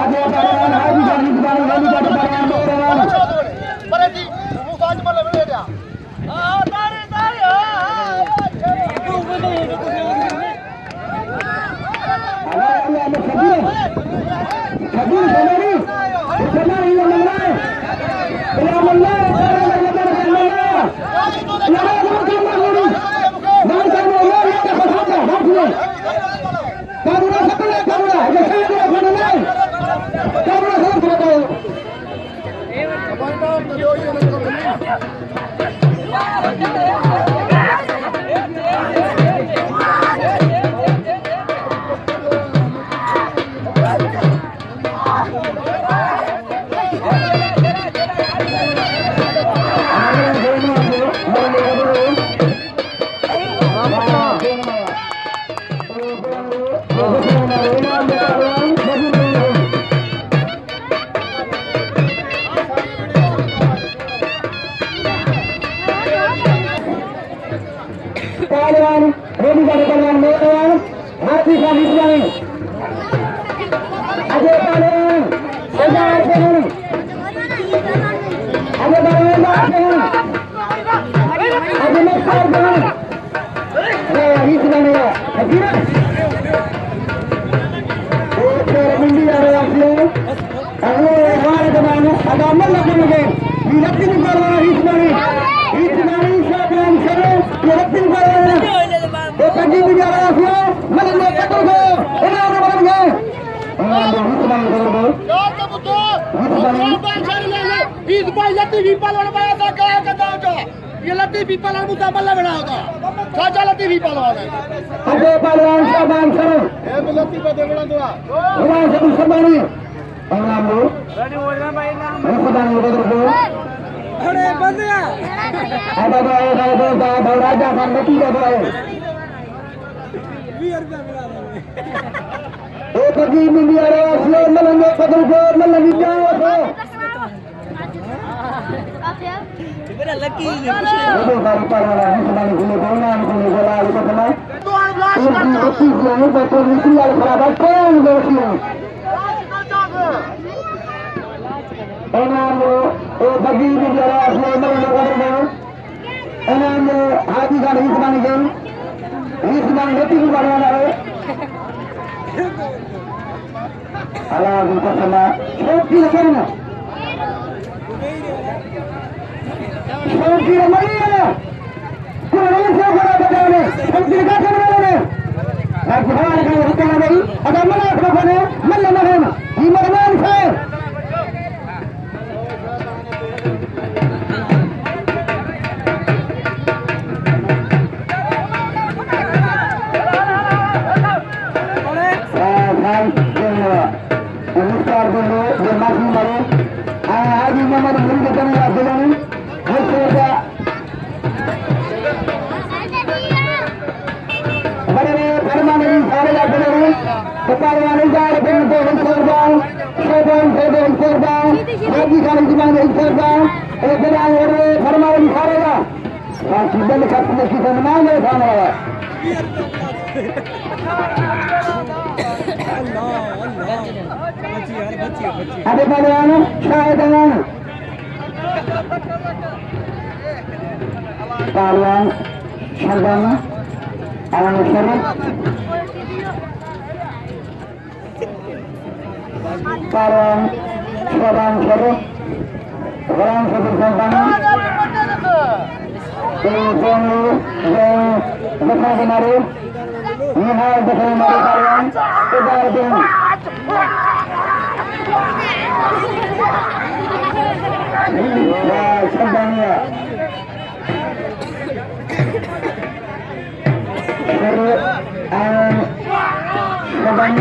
Ada pelawan Haji Gali Bang Gali pada pelawan pelawan. Berarti muka cuma lebih dia. Tarik. Kabir Samari. Samari yang mana? Ya Allah. Pelawan Reni pada pelawan pelawan Haji Gali Bang. Ada pelawan Segar pelawan. Ada pelawan pelawan. Ada Mesar pelawan. Ini sebenarnya Haji. Mindi ada asli. Aku hari kemarin ada amal lagi ni. Ini pelawan Ismani. Ismani siapa yang seru? Ini pelawan. Pergi bicara asli. Mana nak ketemu? Ini orang mana ni? Ismani betul. Ya betul. Apa cari lagi? Ini bayar TV pahlawan bayar tak kaya kata aja. Ini TV pahlawan muka malah berada. Saja TV pahlawan. Ada pelawan siapa yang seru? Bila TV ada berada tu. Orang satu Ismani. Orang tu. Ismani betul. अरे बंद यार ada raja sampai tidak boleh. Pergi membiara asli melanggar pekerja melanggar jawab. Benar lagi. Itu dari para sedang guna bola itu sama. 12 Ini betul itu yang kerabat kau bersih. Enamu, bagi bicara asli melanggar. Enamu Haji Gali Bang Ismani hati kepada orang. Alah kita sama. Shopee mana? Shopee mana? Kurang siapa berada ni? Shopee kat mana? Aku hari kalau kita lagi, ada mana kerana mana? Di mana saya? Mukhtar dulu dia masih baru. Haji Muhammad beri kita ni jalan ni. Saya Bagaimana permainan ini saya jalan ni. Permainan ini saya pun korban. Saya korban. Haji Gali Bang korban. Permainan ini permainan saya. Kita dekat kita mana sana. Ada pelawan saya dengan pelawan Syarban Alam Syarban pelawan Syarban orang Syarban bersama kemarin ini bersama pelawan Syarban Syarbannya Syarban